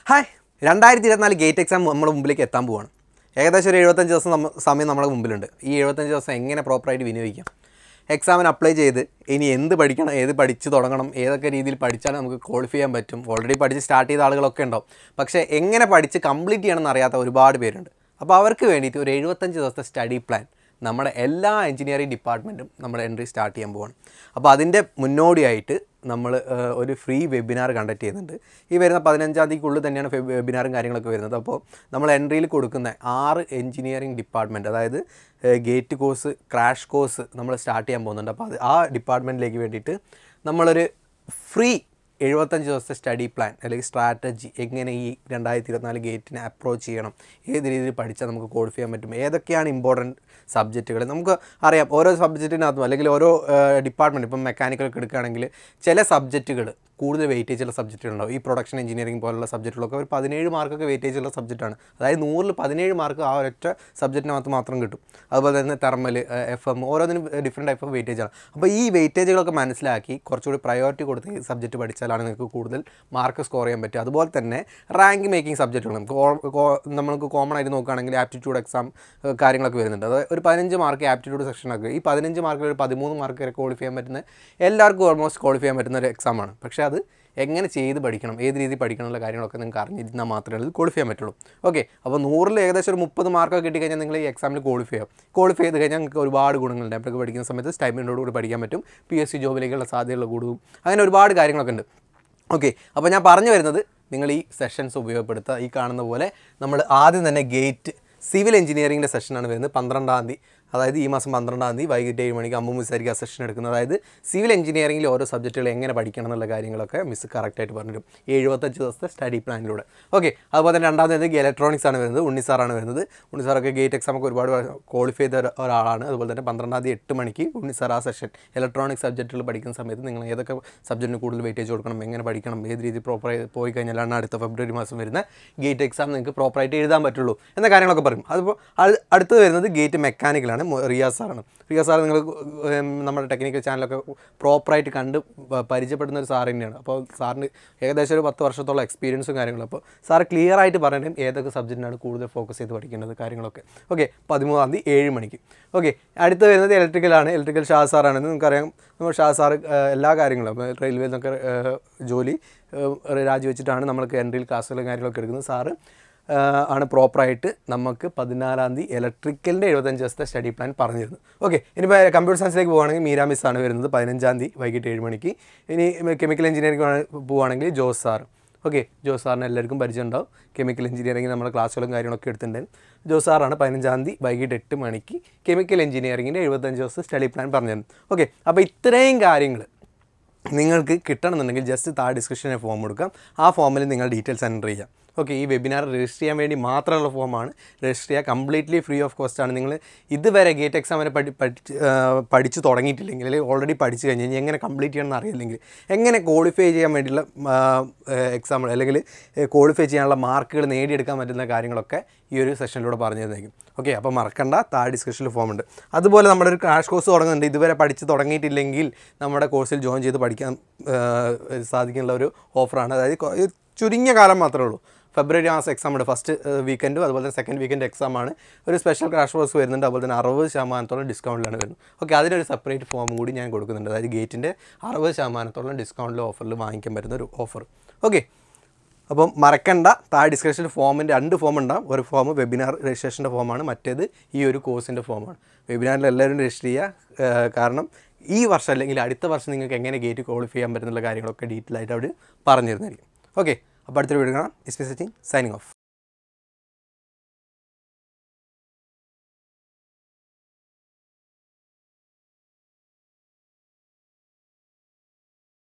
Hi 2024 gate exam നമ്മുടെ മുമ്പിലേക്ക് എത്താൻ പോവാണ്. ഏകദേശം ഒരു 75 ദിവസം സമയം നമ്മുടെ മുമ്പിലുണ്ട്. ഈ 75 ദിവസം എങ്ങനെ പ്രോപ്പറായിട്ട് വിനിയോഗിക്കാം, എക്സാമിന് അപ്ലൈ ചെയ്ത് ഇനി എന്ത് പഠിക്കണം, ഏത് പഠിച്ച് തുടങ്ങണം, ഏതൊക്കെ രീതിയിൽ പഠിച്ചാൽ നമുക്ക് ക്വാളിഫൈ ചെയ്യാൻ പറ്റും. ഓൾറെഡി പഠിച്ച് സ്റ്റാർട്ട് ചെയ്ത ആളുകളൊക്കെ ഉണ്ടാവും. പക്ഷേ എങ്ങനെ പഠിച്ച് കംപ്ലീറ്റ് ചെയ്യണമെന്ന് അറിയാത്ത ഒരുപാട് പേരുണ്ട്. അപ്പോൾ അവർക്ക് വേണ്ടിയിട്ട് ഒരു 75 ദിവസത്തെ സ്റ്റഡി പ്ലാൻ നമ്മുടെ എല്ലാ എഞ്ചിനീയറിംഗ് ഡിപ്പാർട്ട്മെൻറ്റും നമ്മുടെ എൻട്രി സ്റ്റാർട്ട് ചെയ്യാൻ പോവാണ്. അപ്പോൾ അതിൻ്റെ മുന്നോടിയായിട്ട് നമ്മൾ ഒരു ഫ്രീ വെബിനാർ കണ്ടക്ട് ചെയ്യുന്നുണ്ട്. ഈ വരുന്ന 15-ാം തീയതിക്കുള്ളിൽ തന്നെയാണ് വെബിനാറും കാര്യങ്ങളൊക്കെ വരുന്നത്. അപ്പോൾ നമ്മൾ എൻട്രിയിൽ കൊടുക്കുന്ന 6 എഞ്ചിനീയറിംഗ് ഡിപ്പാർട്ട്മെൻറ്റ്, അതായത് ഗേറ്റ് കോഴ്സ്, ക്രാഷ് കോഴ്സ് നമ്മൾ സ്റ്റാർട്ട് ചെയ്യാൻ പോകുന്നുണ്ട്. അപ്പോൾ ആ ഡിപ്പാർട്ട്മെൻറ്റിലേക്ക് വേണ്ടിയിട്ട് നമ്മളൊരു ഫ്രീ 75 ദിവസത്തെ സ്റ്റഡി പ്ലാൻ അല്ലെങ്കിൽ സ്ട്രാറ്റജി, എങ്ങനെ ഈ 2024 ഗേറ്റിനെ അപ്രോച്ച് ചെയ്യണം, ഏത് രീതിയിൽ പഠിച്ചാൽ നമുക്ക് ക്വാളിഫൈ ചെയ്യാൻ പറ്റും, ഏതൊക്കെയാണ് ഇമ്പോർട്ടൻറ്റ് സബ്ജക്റ്റുകൾ. നമുക്ക് അറിയാം ഓരോ സബ്ജക്റ്റിനകത്തും അല്ലെങ്കിൽ ഓരോ ഡിപ്പാർട്ട്മെൻറ്റ്, ഇപ്പം മെക്കാനിക്കലൊക്കെ എടുക്കുകയാണെങ്കിൽ ചില സബ്ജക്റ്റുകൾ കൂടുതൽ വെയിറ്റേജുള്ള സബ്ജക്റ്റുകളുണ്ടാവും. ഈ പ്രൊഡക്ഷൻ എഞ്ചിനീയറിംഗ് പോലുള്ള സബ്ജക്റ്റുകളൊക്കെ ഒരു 17 മാർക്കൊക്കെ വെയിറ്റേജുള്ള സബ്ജക്റ്റാണ്. അതായത് 100-ൽ 17 മാർക്ക് ആ ഒരൊറ്റ സബ്ജക്റ്റിനകത്ത് മാത്രം കിട്ടും. അതുപോലെ തന്നെ തെർമൽ, FM, ഓരോന്നിനും ഡിഫറെൻറ്റ് ടൈപ്പ് ഓഫ് വെയിറ്റേജാണ്. അപ്പോൾ ഈ വെയിറ്റേജുകളൊക്കെ മനസ്സിലാക്കി കുറച്ചുകൂടി പ്രയോറിറ്റി കൊടുത്ത് ഈ സബ്ജക്റ്റ് പഠിച്ചാലാണ് നിങ്ങൾക്ക് കൂടുതൽ മാർക്ക് സ്കോർ ചെയ്യാൻ പറ്റുക. അതുപോലെ തന്നെ റാങ്ക് മേക്കിംഗ് സബ്ജക്റ്റുകൾ നമുക്ക് കോമൺ ആയിട്ട് നോക്കുകയാണെങ്കിൽ ആപ്റ്റിറ്റ്യൂഡ് എക്സാം കാര്യങ്ങളൊക്കെ വരുന്നുണ്ട്. അത് ഒരു 15 മാർക്ക് ആപ്റ്റിറ്റ്യൂഡ് സെക്ഷനൊക്കെ, ഈ 15 മാർക്കിൽ ഒരു 13 മാർക്ക് വരെ ക്വാളിഫൈ ചെയ്യാൻ പറ്റുന്ന, എല്ലാവർക്കും ഓൾമോസ്റ്റ് ക്വാളിഫൈ ചെയ്യാൻ പറ്റുന്ന ഒരു എക്സാമാണ്. പക്ഷേ അത് എങ്ങനെ ചെയ്ത് പഠിക്കണം, ഏത് രീതിയിൽ പഠിക്കണം എന്നുള്ള കാര്യങ്ങളൊക്കെ നിങ്ങൾക്ക് അറിഞ്ഞിരുന്നാൽ മാത്രമേ അത് ക്വാളിഫൈ ചെയ്യാൻ പറ്റുള്ളൂ. ഓക്കെ, അപ്പോൾ 100-ൽ ഏകദേശം ഒരു 30 മാർക്കൊക്കെ കിട്ടിക്കഴിഞ്ഞാൽ നിങ്ങൾ ഈ എക്സാമിൽ ക്വാളിഫൈ ആവും. ക്വാളിഫൈ ചെയ്ത് കഴിഞ്ഞാൽ നിങ്ങൾക്ക് ഒരുപാട് ഗുണങ്ങളുണ്ട്. അപ്പോഴൊക്കെ പഠിക്കുന്ന സമയത്ത് സ്റ്റൈപ്പൻഡോടുകൂടി പഠിക്കാൻ പറ്റും, PSC ജോബിലേക്കുള്ള സാധ്യതകൾ കൂടും, അങ്ങനെ ഒരുപാട് കാര്യങ്ങളൊക്കെ ഉണ്ട്. ഓക്കെ, അപ്പോൾ ഞാൻ പറഞ്ഞു വരുന്നത്, നിങ്ങൾ ഈ സെഷൻസ് ഉപയോഗപ്പെടുത്തുക. ഈ കാണുന്ന പോലെ നമ്മൾ ആദ്യം തന്നെ ഗേറ്റ് സിവിൽ എഞ്ചിനീയറിംഗിൻ്റെ സെഷനാണ് വരുന്നത് 12-ാം തീയതി, അതായത് ഈ മാസം 12-ാം തീയതി വൈകിട്ട് 7 മണിക്ക് അമ്മു മിസ്സായിരിക്കും ആ സെഷൻ എടുക്കുന്നത്. അതായത് സിവിൽ എഞ്ചിനീയറിംഗിൽ ഓരോ സബ്ജക്റ്റുകൾ എങ്ങനെ പഠിക്കണം എന്നുള്ള കാര്യങ്ങളൊക്കെ മിസ് കറക്റ്റായിട്ട് പറഞ്ഞിട്ടും 75 ദിവസത്തെ സ്റ്റഡി പ്ലാനിലൂടെ. ഓക്കെ, അതുപോലെ തന്നെ 2-ാം തീയതി ഇലക്ട്രോണിക്സ് ആണ് വരുന്നത്, ഉണ്ണിസാറാണ് വരുന്നത്. ഉണ്ണിസാറൊക്കെ ഗേറ്റ് എക്സാമൊക്കെ ഒരുപാട് ക്വാളിഫൈ ചെയ്ത ഒരാളാണ്. അതുപോലെ തന്നെ 12-ാം തീയതി 8 മണിക്ക് ഉണ്ണിസാർ ആ സെഷൻ ഇലക്ട്രോണിക്സ് സബ്ജക്റ്റുകൾ പഠിക്കുന്ന സമയത്ത് നിങ്ങൾ ഏതൊക്കെ സബ്ജക്റ്റിന് കൂടുതൽ വെയിറ്റേജ് കൊടുക്കണം, എങ്ങനെ പഠിക്കണം, ഏത് രീതി പ്രോപ്പറായി പോയി കഴിഞ്ഞാലാണ് അടുത്ത ഫെബ്രുവരി മാസം വരുന്ന ഗേറ്റ് എക്സാം നിങ്ങൾക്ക് പ്രോപ്പറായിട്ട് എഴുതാൻ പറ്റുള്ളൂ എന്ന കാര്യങ്ങളൊക്കെ പറയും. അതിപ്പോൾ അടുത്ത് വരുന്നത് ഗേറ്റ് മെക്കാനിക്കലാണ്, റിയാസ് സാറാണ്. റിയാസ് സാർ നിങ്ങൾ നമ്മുടെ ടെക്നിക്കൽ ചാനലൊക്കെ പ്രോപ്പറായിട്ട് കണ്ട് പരിചയപ്പെടുന്ന ഒരു സാർ തന്നെയാണ്. അപ്പോൾ സാറിന് ഏകദേശം ഒരു 10 വർഷത്തോളം എക്സ്പീരിയൻസും കാര്യങ്ങളും. അപ്പോൾ സാർ ക്ലിയർ ആയിട്ട് പറയണം ഏതൊക്കെ സബ്ജക്റ്റിനാണ് കൂടുതൽ ഫോക്കസ് ചെയ്ത് പഠിക്കേണ്ടത് കാര്യങ്ങളൊക്കെ. ഓക്കെ, 13-ാം തീയതി 7 മണിക്ക്. ഓക്കെ, അടുത്ത് വരുന്നത് ഇലക്ട്രിക്കലാണ്. ഇലക്ട്രിക്കൽ ഷാ സാറാണ്. നിങ്ങൾക്കറിയാം ഷാ സാർ എല്ലാ കാര്യങ്ങളും റെയിൽവേയിൽ നിന്നൊക്കെ ജോലി രാജിവെച്ചിട്ടാണ് നമ്മൾക്ക് എൻട്രിയിൽ ക്ലാസ്സുകളും കാര്യങ്ങളൊക്കെ എടുക്കുന്നത്. സാറ് ആണ് പ്രോപ്പറായിട്ട് നമുക്ക് 14-ാം തീയതി ഇലക്ട്രിക്കലിൻ്റെ 75 ദിവസത്തെ സ്റ്റഡി പ്ലാൻ പറഞ്ഞിരുന്നു. ഓക്കെ, ഇനിയിപ്പോൾ കമ്പ്യൂട്ടർ സയൻസിലേക്ക് പോകുകയാണെങ്കിൽ മീരാ മിസ്സാണ് വരുന്നത് 15-ാം തീയതി വൈകിട്ട് 7 മണിക്ക്. ഇനി കെമിക്കൽ എഞ്ചിനീയറിംഗ് പോവുകയാണെങ്കിൽ ജോസ് സാർ. ഓക്കെ, ജോസ് സാറിന് എല്ലാവർക്കും പരിചയം ഉണ്ടാവും. കെമിക്കൽ എഞ്ചിനീയറിംഗ് നമ്മുടെ ക്ലാസ്സുകളും കാര്യങ്ങളൊക്കെ എടുത്തിട്ടുണ്ടായിരുന്നു. ജോസ് സാറാണ് 15-ാം തീയതി വൈകിട്ട് 8 മണിക്ക് കെമിക്കൽ എഞ്ചിനീയറിംഗിൻ്റെ 75 ദിവസത്തെ സ്റ്റഡി പ്ലാൻ പറഞ്ഞിരുന്നു. ഓക്കെ, അപ്പോൾ ഇത്രയും കാര്യങ്ങൾ നിങ്ങൾക്ക് കിട്ടണമെന്നുണ്ടെങ്കിൽ ജസ്റ്റ് ഡിസ്ക്രിപ്ഷനിൽ ഫോം കൊടുക്കാം. ആ ഫോമിൽ നിങ്ങൾ ഡീറ്റെയിൽസ് എൻ്റർ ചെയ്യാം. ഓക്കെ, ഈ വെബിനാർ രജിസ്റ്റർ ചെയ്യാൻ വേണ്ടി മാത്രമുള്ള ഫോമാണ്. രജിസ്റ്റർ ചെയ്യുക, കംപ്ലീറ്റ്ലി ഫ്രീ ഓഫ് കോസ്റ്റ് ആണ്. നിങ്ങൾ ഇതുവരെ ഗേറ്റ് എക്സാമിനെ പഠിച്ച് തുടങ്ങിയിട്ടില്ലെങ്കിൽ, അല്ലെങ്കിൽ ഓൾറെഡി പഠിച്ചു കഴിഞ്ഞാൽ എങ്ങനെ കംപ്ലീറ്റ് ചെയ്യണമെന്ന് അറിയില്ലെങ്കിൽ, എങ്ങനെ ക്വാളിഫൈ ചെയ്യാൻ വേണ്ടിയുള്ള എക്സാം അല്ലെങ്കിൽ ക്വാളിഫൈ ചെയ്യാനുള്ള മാർക്കുകൾ നേടിയെടുക്കാൻ പറ്റുന്ന കാര്യങ്ങളൊക്കെ ഈ ഒരു സെഷനിലൂടെ പറഞ്ഞു തന്നേക്കും. ഓക്കെ, അപ്പോൾ മറക്കണ്ട, ഡിസ്ക്രിപ്ഷനിൽ ഫോം ഉണ്ട്. അതുപോലെ നമ്മുടെ ഒരു ക്രാഷ് കോഴ്സ് തുടങ്ങുന്നുണ്ട്. ഇതുവരെ പഠിച്ച് തുടങ്ങിയിട്ടില്ലെങ്കിൽ നമ്മുടെ കോഴ്സിൽ ജോയിൻ ചെയ്ത് പഠിക്കാൻ സാധിക്കുന്ന ഒരു ഓഫറാണ്. അതായത് ചുരുങ്ങിയ കാലം മാത്രമേ ഉള്ളൂ. ഫെബ്രുവരി മാസം എക്സാം ഉണ്ട്, ഫസ്റ്റ് വീക്കെൻഡും അതുപോലെ തന്നെ സെക്കൻഡ് വീക്കെൻഡ് എക്സാമാണ്. ഒരു സ്പെഷ്യൽ ക്രാഷ് കോഴ്സ് വരുന്നുണ്ട്. അതുപോലെ തന്നെ 60% ഡിസ്കൗണ്ടിലാണ് വരുന്നത്. ഓക്കെ, അതിനൊരു സെപ്പറേറ്റ് ഫോം കൂടി ഞാൻ കൊടുക്കുന്നുണ്ട്. അതായത് ഗേറ്റിൻ്റെ 60% ഡിസ്കൗണ്ടിൽ ഓഫറിൽ വാങ്ങിക്കാൻ പറ്റുന്ന ഒരു ഓഫർ. ഓക്കെ, അപ്പം മറക്കണ്ട, ഡിസ്ക്രിപ്ഷനിൽ ഫോമിൻ്റെ 2 ഫോം ഉണ്ടാകും. ഒരു ഫോം വെബിനാർ രജിസ്ട്രേഷൻ്റെ ഫോമാണ്, മറ്റേത് ഈ ഒരു കോഴ്സിൻ്റെ ഫോമാണ്. വെബിനാറിൽ എല്ലാവരും രജിസ്റ്റർ ചെയ്യുക. കാരണം ഈ വർഷം അല്ലെങ്കിൽ അടുത്ത വർഷം നിങ്ങൾക്ക് എങ്ങനെ ഗേറ്റ് ക്വാളിഫൈ ചെയ്യാൻ പറ്റുന്നുള്ള കാര്യങ്ങളൊക്കെ ഡീറ്റെയിൽ ആയിട്ട് അവർ പറഞ്ഞു തരുന്നതായിരിക്കും. ഓക്കെ, അപ്പോൾ അടുത്തൊരു വീഡിയോ കാണാം. Is me Sachin, signing off.